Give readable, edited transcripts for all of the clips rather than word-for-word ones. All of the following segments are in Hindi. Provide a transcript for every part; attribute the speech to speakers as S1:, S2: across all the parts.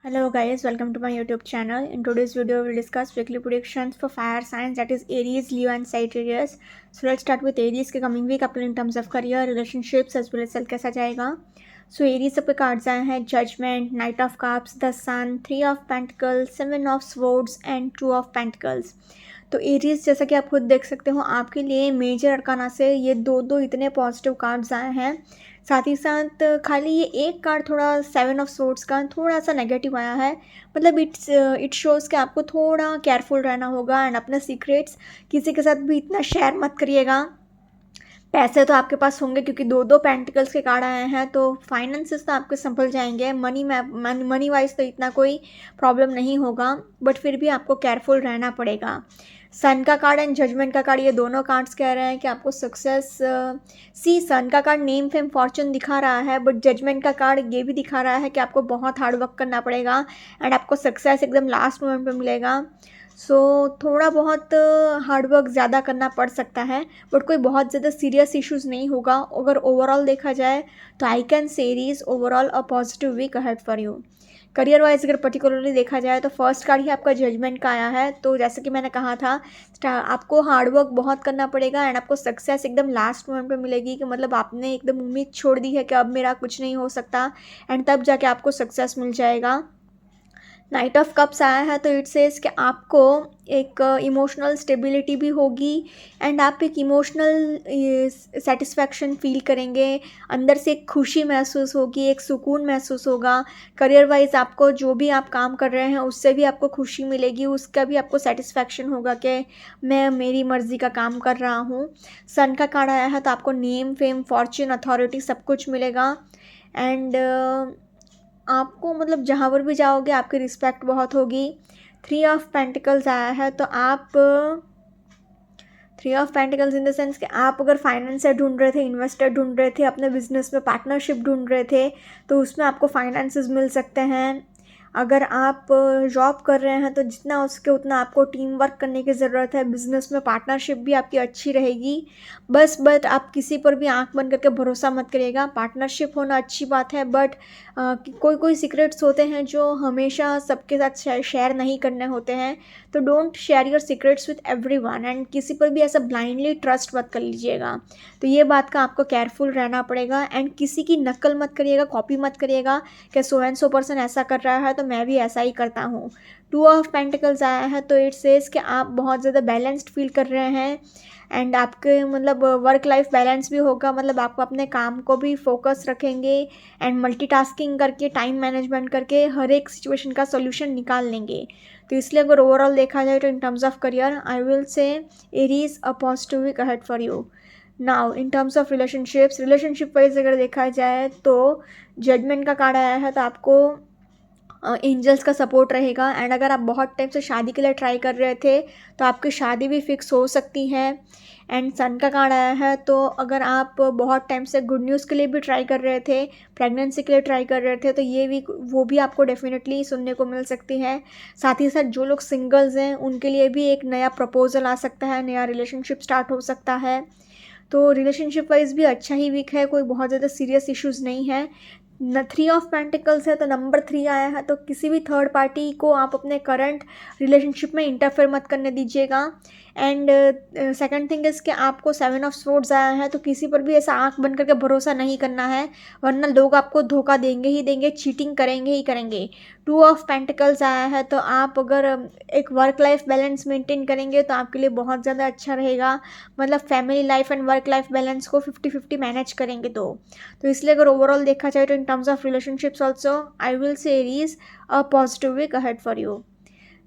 S1: Hello guys, welcome to my YouTube channel. In today's video, we'll discuss weekly predictions for fire signs, that is Aries, Leo and Sagittarius. So let's start with Aries के coming week आपके in terms of career, relationships as well as health कैसा जाएगा. So Aries सबके cards आए हैं Judgment, Knight of Cups, the Sun, Three of Pentacles, Seven of Swords and Two of Pentacles. तो एरीज जैसा कि आप खुद देख सकते हो आपके लिए मेजर अरकाना से ये दो इतने पॉजिटिव कार्ड्स आए हैं. साथ ही साथ खाली ये एक कार्ड थोड़ा सेवन ऑफ सोर्ड्स का थोड़ा सा नेगेटिव आया है. मतलब इट शोज़ कि आपको थोड़ा केयरफुल रहना होगा एंड अपने सीक्रेट्स किसी के साथ भी इतना शेयर मत करिएगा. पैसे तो आपके पास होंगे क्योंकि दो पेंटिकल्स के कार्ड आए हैं, तो फाइनेंसेस तो आपके संभल जाएंगे. मनी वाइज तो इतना कोई प्रॉब्लम नहीं होगा, बट फिर भी आपको केयरफुल रहना पड़ेगा. सन का कार्ड एंड जजमेंट का कार्ड, ये दोनों कार्ड्स कह रहे हैं कि आपको सक्सेस सन का कार्ड नेम फेम फॉर्चून दिखा रहा है, बट जजमेंट का कार्ड ये भी दिखा रहा है कि आपको बहुत हार्ड वर्क करना पड़ेगा एंड आपको सक्सेस एकदम लास्ट मोमेंट पे मिलेगा. सो थोड़ा बहुत हार्डवर्क ज़्यादा करना पड़ सकता है, बट कोई बहुत ज़्यादा सीरियस इश्यूज़ नहीं होगा. अगर ओवरऑल देखा जाए तो I can say is overall a positive week ahead for you. Career wise अगर पर्टिकुलरली देखा जाए तो फर्स्ट कार्ड ही आपका जजमेंट का आया है. तो जैसे कि मैंने कहा था, आपको हार्डवर्क बहुत करना पड़ेगा एंड आपको सक्सेस एकदम लास्ट मोमेंट पे मिलेगी, कि मतलब आपने एकदम उम्मीद छोड़ दी है कि अब मेरा कुछ नहीं हो सकता, एंड तब जाके आपको सक्सेस मिल जाएगा. नाइट ऑफ कप्स आया है तो इट सेज कि आपको एक इमोशनल स्टेबिलिटी भी होगी एंड आप एक इमोशनल सेटिस्फैक्शन फील करेंगे. अंदर से एक खुशी महसूस होगी, एक सुकून महसूस होगा. करियर वाइज आपको जो भी आप काम कर रहे हैं उससे भी आपको खुशी मिलेगी, उसका भी आपको सेटिस्फैक्शन होगा कि मैं मेरी मर्ज़ी का काम कर रहा हूँ. सन का कार्ड आया है तो आपको नेम फेम फॉर्चून अथॉरिटी सब कुछ मिलेगा एंड आपको मतलब जहाँ पर भी जाओगे आपकी रिस्पेक्ट बहुत होगी. थ्री ऑफ पेंटिकल्स आया है तो आप three of pentacles in the sense कि आप अगर फाइनेंसर ढूंढ रहे थे, इन्वेस्टर ढूंढ रहे थे, अपने बिजनेस में पार्टनरशिप ढूंढ रहे थे, तो उसमें आपको फाइनेंसेस मिल सकते हैं. अगर आप जॉब कर रहे हैं तो जितना हो सके उतना आपको टीम वर्क करने की ज़रूरत है. बिज़नेस में पार्टनरशिप भी आपकी अच्छी रहेगी. बट आप किसी पर भी आंख बंद करके भरोसा मत करिएगा. पार्टनरशिप होना अच्छी बात है, बट कोई सीक्रेट्स होते हैं जो हमेशा सबके साथ शेयर नहीं करने होते हैं. तो don't share your secrets with everyone and किसी पर भी ऐसा ब्लाइंडली ट्रस्ट मत कर लीजिएगा. तो ये बात का आपको केयरफुल रहना पड़ेगा एंड किसी की नकल मत करिएगा, कॉपी मत करिएगा कि सो एंड सो पर्सन ऐसा कर रहा है तो मैं भी ऐसा ही करता हूँ. टू ऑफ पेंटिकल्स आया है तो इट सेज कि आप बहुत ज़्यादा बैलेंस्ड फील कर रहे हैं एंड आपके मतलब वर्क लाइफ बैलेंस भी होगा. मतलब आप अपने काम को भी फोकस रखेंगे एंड मल्टीटास्किंग करके, टाइम मैनेजमेंट करके हर एक सिचुएशन का सोल्यूशन निकाल लेंगे. तो इसलिए अगर ओवरऑल देखा जाए तो in terms of career I will say Aries a positive week ahead for you. Now in terms of relationship wise अगर देखा जाए तो जजमेंट का कार्ड आया है तो आपको एंजल्स का सपोर्ट रहेगा एंड अगर आप बहुत टाइम से शादी के लिए ट्राई कर रहे थे तो आपकी शादी भी फिक्स हो सकती है. एंड सन का कार्ड आया है तो अगर आप बहुत टाइम से गुड न्यूज़ के लिए भी ट्राई कर रहे थे, प्रेगनेंसी के लिए ट्राई कर रहे थे, तो ये भी वो भी आपको डेफिनेटली सुनने को मिल सकती है. साथ ही साथ जो लोग सिंगल्स हैं उनके लिए भी एक नया प्रपोजल आ सकता है, नया रिलेशनशिप स्टार्ट हो सकता है. तो रिलेशनशिप वाइज भी अच्छा ही वीक है, कोई बहुत ज़्यादा सीरियस इश्यूज़ नहीं है. थ्री ऑफ पेंटिकल्स है तो नंबर 3 आया है तो किसी भी थर्ड पार्टी को आप अपने करंट रिलेशनशिप में इंटरफेयर मत करने दीजिएगा. एंड सेकंड थिंग इज़ कि आपको 7 ऑफ स्वॉर्ड्स आया है तो किसी पर भी ऐसा आंख बंद करके भरोसा नहीं करना है, वरना लोग आपको धोखा देंगे ही देंगे, चीटिंग करेंगे ही करेंगे. टू ऑफ पेंटिकल्स आया है तो आप अगर एक वर्क लाइफ बैलेंस मेंटेन करेंगे तो आपके लिए बहुत ज़्यादा अच्छा रहेगा. मतलब family life and work life balance को 50-50 मैनेज करेंगे. तो इसलिए अगर ओवरऑल देखा जाए तो in terms of relationships also I will say is a positive week ahead for you.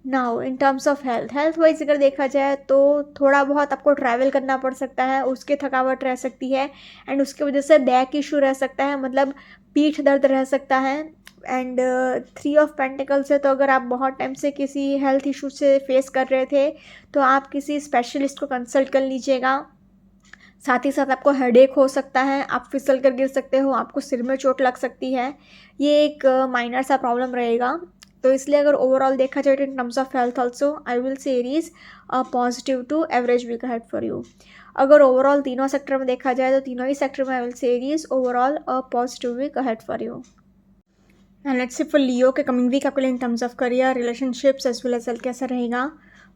S1: Now in terms of health wise अगर देखा जाए तो थोड़ा बहुत आपको ट्रैवल करना पड़ सकता है, उसके थकावट रह सकती है एंड उसकी वजह से बैक इशू रह सकता है, मतलब पीठ दर्द रह सकता है. एंड थ्री ऑफ पेंटिकल्स है तो अगर आप बहुत टाइम से किसी हेल्थ इशू से फेस कर रहे थे तो आप किसी स्पेशलिस्ट को कंसल्ट कर लीजिएगा. साथ ही साथ आपको हेडेक हो सकता है, आप फिसल कर गिर सकते हो, आपको सिर में चोट लग सकती है. ये एक माइनर सा प्रॉब्लम रहेगा. तो इसलिए अगर ओवरऑल देखा जाए in terms of health also I will say is a positive to average week ahead for you. अगर ओवरऑल तीनों सेक्टर में देखा जाए तो तीनों ही सेक्टर में I will say is overall a positive week ahead for you. Let's say for Leo के कमिंग वीक आपके लिए in terms of career, relationships as well as health कैसा रहेगा।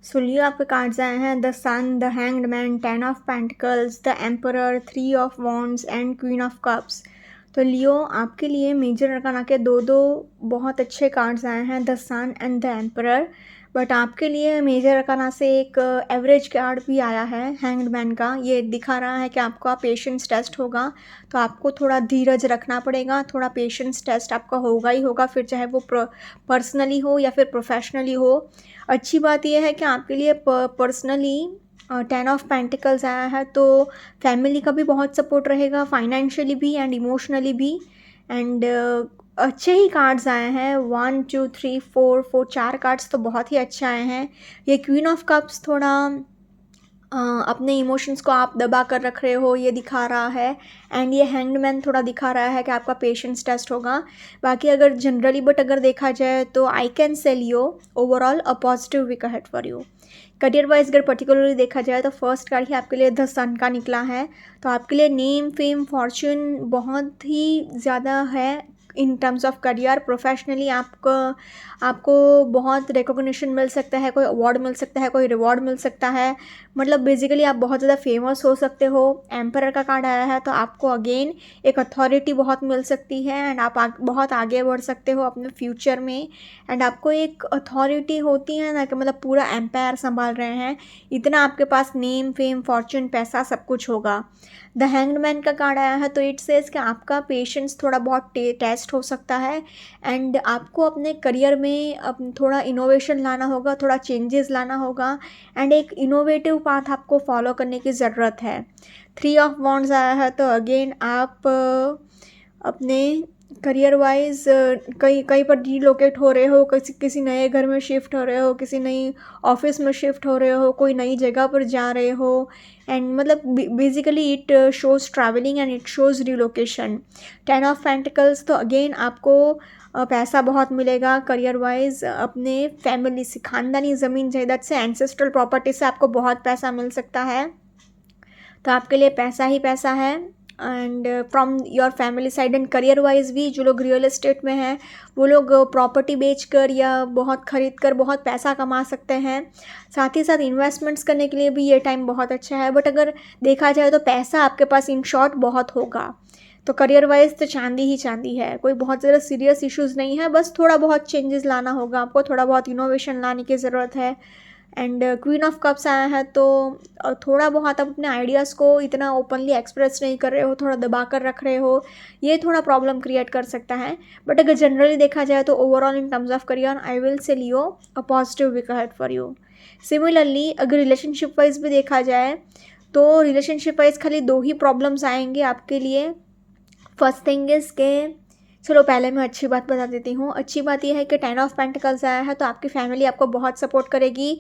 S1: सो लियो आपके कार्ड्स आए हैं the sun, the hanged man, 10 of pentacles, the emperor, 3 of wands and queen of cups. तो लियो आपके लिए मेजर अरकाना के दो बहुत अच्छे कार्ड्स आए हैं, the sun and the emperor. But आपके लिए मेजर अरकाना से एक एवरेज कार्ड भी आया है, हैंग्ड मैन का। ये दिखा रहा है कि आपका पेशेंस टेस्ट होगा, तो आपको थोड़ा धीरज रखना पड़ेगा, थोड़ा पेशेंस टेस्ट आपका होगा ही होगा, फिर चाहे वो पर्सनली हो या फिर प्रोफेशनली हो। अच्छी बात यह है कि आपके लिए पर्सनली 10 ऑफ पेंटिकल्स आया है, तो फैमिली का भी बहुत सपोर्ट रहेगा, फाइनेंशियली भी एंड इमोशनली भी। एंड अच्छे ही कार्ड्स आए हैं, 1 2 3 4 4 कार्ड्स तो बहुत ही अच्छे आए हैं। ये क्वीन ऑफ कप्स थोड़ा अपने इमोशंस को आप दबा कर रख रहे हो, ये दिखा रहा है। एंड ये हैंग्ड मैन थोड़ा दिखा रहा है कि आपका पेशेंस टेस्ट होगा। बाकी अगर जनरली अगर देखा जाए तो I can sell you overall a positive week ahead for you. Career wise अगर पर्टिकुलरली देखा जाए तो फर्स्ट कार्ड ही आपके लिए द सन का निकला है, तो आपके लिए नेम फेम फॉर्चून बहुत ही ज़्यादा है इन टर्म्स ऑफ करियर। प्रोफेशनली आपको बहुत रिकॉग्निशन मिल सकता है, कोई अवार्ड मिल सकता है, कोई रिवॉर्ड मिल सकता है, मतलब बेसिकली आप बहुत ज़्यादा फेमस हो सकते हो। एम्परर का कार्ड आया है, तो आपको अगेन एक अथॉरिटी बहुत मिल सकती है एंड आप बहुत आगे बढ़ सकते हो अपने फ्यूचर में। एंड आपको एक अथॉरिटी होती है ना कि मतलब पूरा एम्पायर संभाल रहे हैं, इतना आपके पास नेम फेम फॉर्चून पैसा सब कुछ होगा। द हैंग्ड मैन का कार्ड आया है, तो इट सेज कि आपका पेशेंस थोड़ा बहुत टेस्ट हो सकता है एंड आपको अपने करियर में थोड़ा इनोवेशन लाना होगा, थोड़ा चेंजेस लाना होगा एंड एक इनोवेटिव पाथ आपको फॉलो करने की ज़रूरत है। 3 ऑफ वॉन्ड्स आया है, तो अगेन आप अपने करियर वाइज कहीं कहीं पर रिलोकेट हो रहे हो, किसी नए घर में शिफ्ट हो रहे हो, किसी नई ऑफिस में शिफ्ट हो रहे हो, कोई नई जगह पर जा रहे हो। एंड मतलब basically it shows travelling and it shows relocation. 10 of pentacles, तो अगेन आपको पैसा बहुत मिलेगा करियर वाइज, अपने फैमिली से, ख़ानदानी ज़मीन जायदाद से, एंसेस्ट्रल प्रॉपर्टी से आपको बहुत पैसा मिल सकता है, तो आपके लिए पैसा ही पैसा है। And from your family side and career wise भी जो लोग रियल एस्टेट में हैं वो लोग प्रॉपर्टी बेचकर या बहुत ख़रीद कर बहुत पैसा कमा सकते हैं। साथ ही साथ इन्वेस्टमेंट्स करने के लिए भी ये टाइम बहुत अच्छा है। बट अगर देखा जाए तो पैसा आपके पास इन शॉर्ट बहुत होगा, तो करियर वाइज तो चांदी ही चांदी है, कोई बहुत ज़्यादा सीरियस इश्यूज़ नहीं है, बस थोड़ा बहुत चेंजेस लाना होगा आपको, थोड़ा बहुत इनोवेशन लाने की ज़रूरत है। एंड क्वीन ऑफ कप्स आया है, तो थोड़ा बहुत आप अपने आइडियाज़ को इतना ओपनली एक्सप्रेस नहीं कर रहे हो, थोड़ा दबा कर रख रहे हो, ये थोड़ा प्रॉब्लम क्रिएट कर सकता है। बट अगर जनरली देखा जाए तो overall in terms of career I will say Leo a positive week ahead for you. Similarly अगर रिलेशनशिप वाइज भी देखा जाए तो रिलेशनशिप वाइज खाली 2 ही प्रॉब्लम्स आएंगे आपके लिए। फर्स्ट थिंग इज़ के, चलो पहले मैं अच्छी बात बता देती हूँ। अच्छी बात यह है कि 10 ऑफ पेंटिकल्स आया है, तो आपकी फैमिली आपको बहुत सपोर्ट करेगी,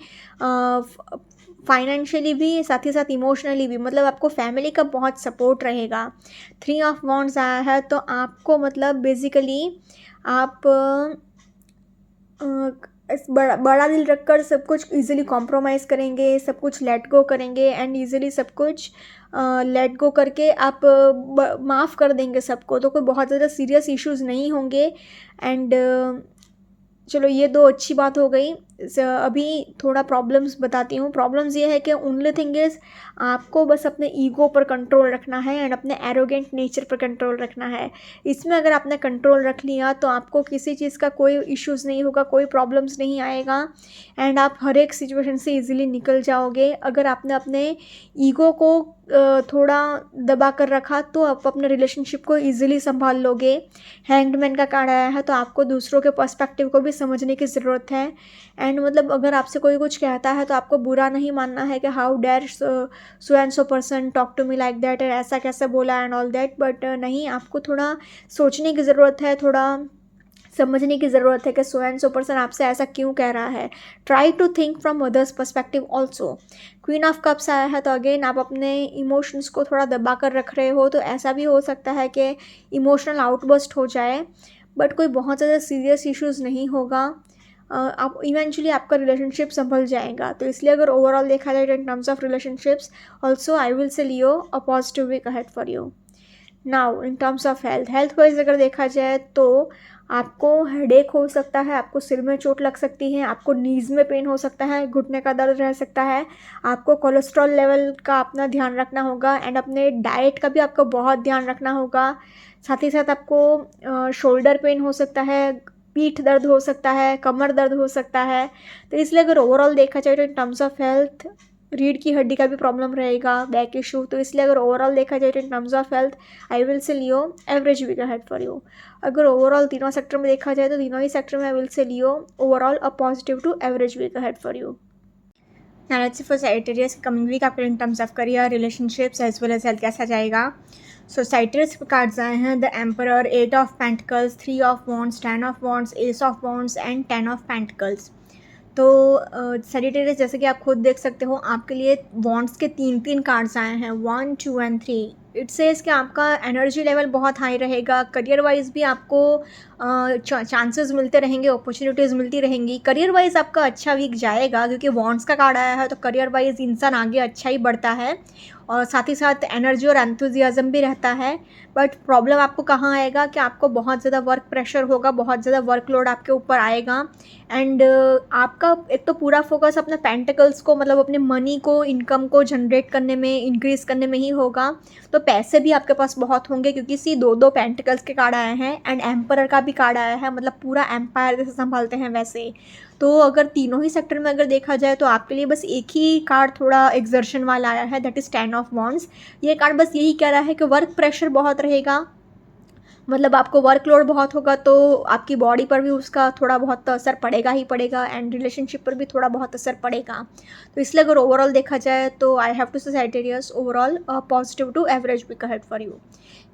S1: फाइनेंशियली भी, साथ ही साथ इमोशनली भी, मतलब आपको फैमिली का बहुत सपोर्ट रहेगा। 3 ऑफ वॉन्ड्स आया है, तो आपको मतलब बेसिकली आप बड़ा दिल रखकर सब कुछ इजीली कॉम्प्रोमाइज़ करेंगे, सब कुछ लेट गो करेंगे एंड इजीली सब कुछ लेट गो करके आप माफ़ कर देंगे सबको, तो कोई बहुत ज़्यादा सीरियस इश्यूज़ नहीं होंगे। एंड चलो ये 2 अच्छी बात हो गई। अभी थोड़ा प्रॉब्लम्स बताती हूँ। प्रॉब्लम्स ये है कि ओनली थिंग इज़ आपको बस अपने ईगो पर कंट्रोल रखना है एंड अपने एरोगेंट नेचर पर कंट्रोल रखना है। इसमें अगर आपने कंट्रोल रख लिया तो आपको किसी चीज़ का कोई इश्यूज़ नहीं होगा, कोई प्रॉब्लम्स नहीं आएगा एंड आप हर एक सिचुएशन से ईजिली निकल जाओगे। अगर आपने अपने ईगो को थोड़ा दबा कर रखा तो आप अपने रिलेशनशिप को ईजिली संभाल लोगे। हैंग्ड मैन का कार्ड आया है, तो आपको दूसरों के पर्सपेक्टिव को भी समझने की ज़रूरत है एंड मतलब अगर आपसे कोई कुछ कहता है तो आपको बुरा नहीं मानना है कि how dare so and so person talk to me like that, ऐसा कैसे बोला एंड ऑल दैट। बट नहीं, आपको थोड़ा सोचने की ज़रूरत है, थोड़ा समझने की ज़रूरत है कि सो एंड सो पर्सन आपसे ऐसा क्यों कह रहा है। Try to think from others perspective also. Queen of cups आया है, तो अगेन आप अपने इमोशंस को थोड़ा दबा कर रख रहे हो, तो ऐसा भी हो सकता है कि इमोशनल आउटबर्स्ट हो जाए, बट कोई बहुत ज़्यादा सीरियस इश्यूज़ नहीं होगा। आप इवेंचुअली आपका रिलेशनशिप संभल जाएगा। तो इसलिए अगर ओवरऑल देखा जाए in terms of relationships also I will say Leo a positive week ahead for you. Now in terms of health wise अगर देखा जाए तो आपको हेडेक हो सकता है, आपको सिर में चोट लग सकती है, आपको नीज़ में पेन हो सकता है, घुटने का दर्द रह सकता है। आपको कोलेस्ट्रॉल लेवल का अपना ध्यान रखना होगा एंड अपने डाइट का भी आपको बहुत ध्यान रखना होगा। साथ ही साथ आपको शोल्डर पेन हो सकता है, पीठ दर्द हो सकता है, कमर दर्द हो सकता है। तो इसलिए अगर ओवरऑल देखा जाए तो इन टर्म्स ऑफ हेल्थ रीढ़ की हड्डी का भी प्रॉब्लम रहेगा, बैक इशू। तो इसलिए अगर ओवरऑल देखा जाए तो in terms of health I will say Leo average week ahead for you. अगर ओवरऑल तीनों सेक्टर में देखा जाए तो तीनों ही सेक्टर में I will say Leo overall a positive to average week ahead for you. Now let's see for Sagittarius coming week आपके in terms of career, relationships as well as health कैसा जाएगा। सो Sagittarius के कार्ड्स आए हैं the emperor, 8 of pentacles, 3 of wands, 10 of wands, S of wands and 10 of pentacles. तो Sagittarius जैसे कि आप खुद देख सकते हो आपके लिए वॉन्ड्स के 3 कार्ड्स आए हैं, 1, 2 एंड 3। इट सेज कि आपका एनर्जी लेवल बहुत हाई रहेगा, करियर वाइज भी आपको चांसेस मिलते रहेंगे, अपॉर्चुनिटीज़ मिलती रहेंगी। करियर वाइज आपका अच्छा वीक जाएगा क्योंकि वॉन्ड्स का कार्ड आया है, तो करियर वाइज इंसान आगे अच्छा ही बढ़ता है और साथ ही साथ एनर्जी और एंथुजियाज़म भी रहता है। बट प्रॉब्लम आपको कहाँ आएगा कि आपको बहुत ज़्यादा वर्क प्रेशर होगा, बहुत ज़्यादा वर्कलोड आपके ऊपर आएगा एंड आपका एक तो पूरा फोकस अपने पेंटिकल्स को मतलब अपने मनी को, इनकम को जनरेट करने में, इंक्रीज़ करने में ही होगा। तो पैसे भी आपके पास बहुत होंगे क्योंकि सी 2 पेंटिकल्स के कार्ड आए हैं एंड एम्परर का भी कार्ड आया है, मतलब पूरा एम्पायर जैसे संभालते हैं वैसे। तो अगर तीनों ही सेक्टर में अगर देखा जाए तो आपके लिए बस एक ही कार्ड थोड़ा एक्सर्शन वाला आया है, दैट इज़ 10 ऑफ वॉन्ड्स। ये कार्ड बस यही कह रहा है कि वर्क प्रेशर बहुत रहेगा, मतलब आपको वर्कलोड बहुत होगा तो आपकी बॉडी पर भी उसका थोड़ा बहुत असर पड़ेगा ही पड़ेगा एंड रिलेशनशिप पर भी थोड़ा बहुत असर पड़ेगा। तो इसलिए अगर ओवरऑल देखा जाए तो I have to say Sagittarius overall positive to average week ahead for you.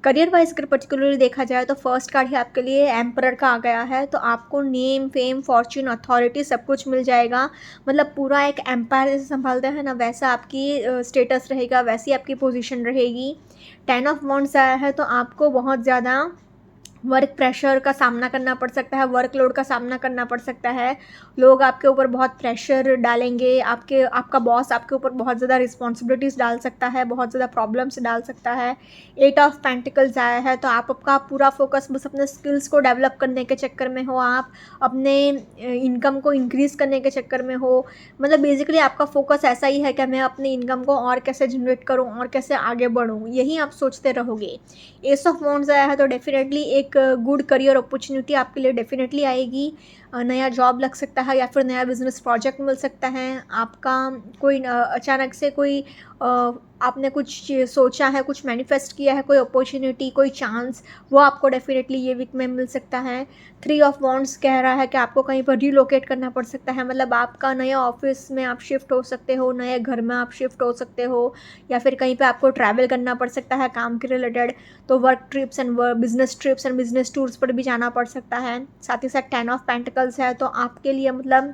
S1: Career wise अगर पर्टिकुलरली देखा जाए तो फर्स्ट कार्ड ही आपके लिए एम्परर का आ गया है, तो आपको नेम, फेम, फॉर्च्यून, अथॉरिटी सब कुछ मिल जाएगा। मतलब पूरा एक एम्पायर जैसे संभालते हैं ना वैसा आपकी स्टेटस रहेगा, वैसी आपकी पोजीशन रहेगी। 10 ऑफ वॉन्ड्स आया है तो आपको बहुत ज़्यादा वर्क प्रेशर का सामना करना पड़ सकता है, वर्कलोड का सामना करना पड़ सकता है। लोग आपके ऊपर बहुत प्रेशर डालेंगे, आपका बॉस आपके ऊपर बहुत ज़्यादा रिस्पॉन्सिबिलिटीज़ डाल सकता है, बहुत ज़्यादा प्रॉब्लम्स डाल सकता है। 8 ऑफ पेंटिकल्स आया है तो आपका पूरा फोकस बस अपने स्किल्स को डेवलप करने के चक्कर में हो, आप अपने इनकम को इंक्रीज़ करने के चक्कर में हो। मतलब बेसिकली आपका फोकस ऐसा ही है कि मैं अपनी इनकम को और कैसे जनरेट करूँ और कैसे आगे बढ़ूँ, यही आप सोचते रहोगे। एस ऑफ वॉन्ड्स आया है तो डेफिनेटली एक गुड करियर अपॉर्चुनिटी आपके लिए डेफिनेटली आएगी। नया जॉब लग सकता है या फिर नया बिजनेस प्रोजेक्ट मिल सकता है आपका। कोई अचानक से कोई आपने कुछ सोचा है, कुछ मैनिफेस्ट किया है, कोई अपॉर्चुनिटी, कोई चांस, वो आपको डेफिनेटली ये वीक में मिल सकता है। 3 ऑफ वॉन्ड्स कह रहा है कि आपको कहीं पर रिलोकेट करना पड़ सकता है, मतलब आपका नया ऑफिस में आप शिफ्ट हो सकते हो, नए घर में आप शिफ्ट हो सकते हो या फिर कहीं पे आपको ट्रैवल करना पड़ सकता है काम के रिलेटेड। तो work trips and business trips and business tours पर भी जाना पड़ सकता है। साथ ही साथ 10 ऑफ पेंटिकल्स है तो आपके लिए मतलब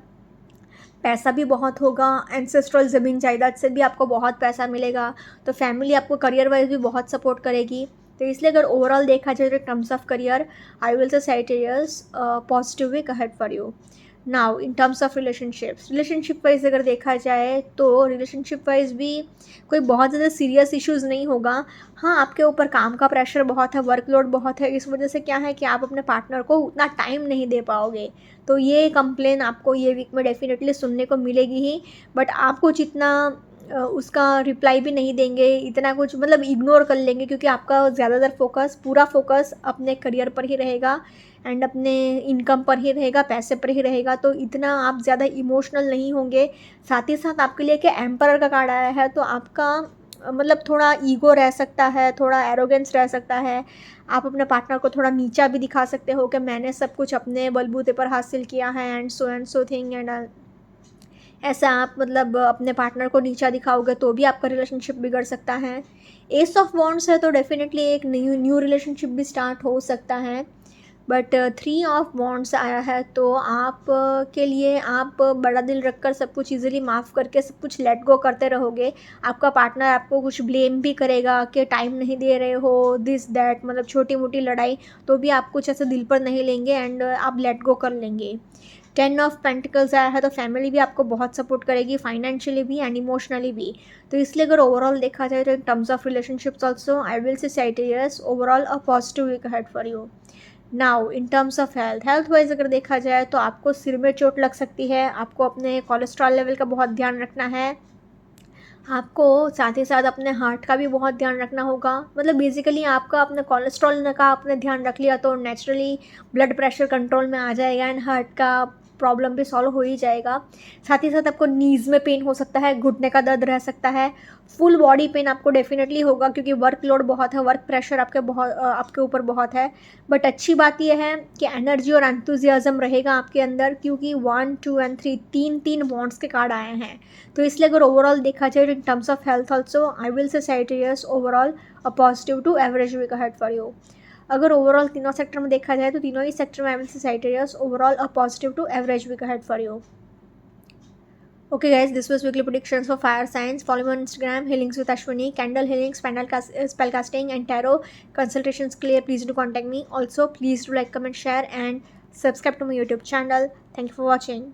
S1: पैसा भी बहुत होगा, एंसेस्ट्रल ज़मीन जायदाद से भी आपको बहुत पैसा मिलेगा। तो फैमिली आपको करियर वाइज भी बहुत सपोर्ट करेगी। तो इसलिए अगर ओवरऑल देखा जाए तो terms of career I will say Sagittarius positive week ahead for you. Now in terms of relationship wise अगर देखा जाए तो रिलेशनशिप वाइज भी कोई बहुत ज़्यादा सीरियस इश्यूज़ नहीं होगा। हाँ, आपके ऊपर काम का प्रेशर बहुत है, वर्कलोड बहुत है, इस वजह से क्या है कि आप अपने पार्टनर को उतना टाइम नहीं दे पाओगे। तो ये कंप्लेन आपको ये वीक में डेफिनेटली सुनने को मिलेगी ही। बट आप कुछ इतना उसका रिप्लाई भी नहीं देंगे, इतना कुछ मतलब इग्नोर कर लेंगे क्योंकि आपका ज़्यादातर फोकस, पूरा फोकस अपने करियर पर ही रहेगा एंड अपने इनकम पर ही रहेगा, पैसे पर ही रहेगा। तो इतना आप ज़्यादा इमोशनल नहीं होंगे। साथ ही साथ आपके लिए कि एम्परर का कार्ड आया है तो आपका मतलब थोड़ा ईगो रह सकता है, थोड़ा एरोगेंस रह सकता है। आप अपने पार्टनर को थोड़ा नीचा भी दिखा सकते हो कि मैंने सब कुछ अपने बलबूते पर हासिल किया है एंड सो थिंग एंड ऐसा आप मतलब अपने पार्टनर को नीचा दिखाओगे तो भी आपका रिलेशनशिप बिगड़ सकता है। एस ऑफ वॉन्ड्स है तो डेफिनेटली एक न्यू रिलेशनशिप भी स्टार्ट हो सकता है। बट 3 ऑफ वॉन्ड्स आया है तो आप के लिए आप बड़ा दिल रखकर सब कुछ ईजिली माफ़ करके सब कुछ लेट गो करते रहोगे। आपका पार्टनर आपको कुछ ब्लेम भी करेगा कि टाइम नहीं दे रहे हो, दिस दैट, मतलब छोटी मोटी लड़ाई, तो भी आप कुछ ऐसे दिल पर नहीं लेंगे एंड आप लेट गो कर लेंगे। 10 ऑफ पेंटिकल्स आया है तो फैमिली भी आपको बहुत सपोर्ट करेगी, फाइनेंशियली भी एंड इमोशनली भी। तो इसलिए अगर ओवरऑल देखा जाए तो in terms of relationships also I will say Sagittarius overall a positive week ahead for you. Now in terms of health wise अगर देखा जाए तो आपको सिर में चोट लग सकती है, आपको अपने कोलेस्ट्रॉल लेवल का बहुत ध्यान रखना है, आपको साथ ही साथ अपने हार्ट का भी बहुत ध्यान रखना होगा। मतलब बेसिकली आपका अपने कोलेस्ट्रॉल का आपने ध्यान रख लिया तो नेचुरली ब्लड प्रेशर कंट्रोल में आ जाएगा एंड हार्ट का प्रॉब्लम भी सॉल्व हो ही जाएगा। साथ ही साथ आपको नीज़ में पेन हो सकता है, घुटने का दर्द रह सकता है, फुल बॉडी पेन आपको डेफिनेटली होगा क्योंकि वर्कलोड बहुत है, वर्क प्रेशर आपके ऊपर बहुत है। बट अच्छी बात यह है कि एनर्जी और एंथुजियाज्म रहेगा आपके अंदर क्योंकि 1, 2 एंड 3 तीन बॉन्ड्स के कार्ड आए हैं। तो इसलिए अगर ओवरऑल देखा जाए in terms of health also I will say Sagittarius overall a positive to average week ahead for you. अगर ओवरऑल तीनों सेक्टर में देखा जाए तो तीनों ही सेक्टर में I will say Sagittarius overall a positive to average week ahead for you. Okay guys, this was weekly predictions for fire signs. Follow me on Instagram, Healings with Ashwini, candle healing, spellcasting and tarot consultations clear. Please do contact me. Also, please do like, comment, share and subscribe to my YouTube channel. Thank you for watching.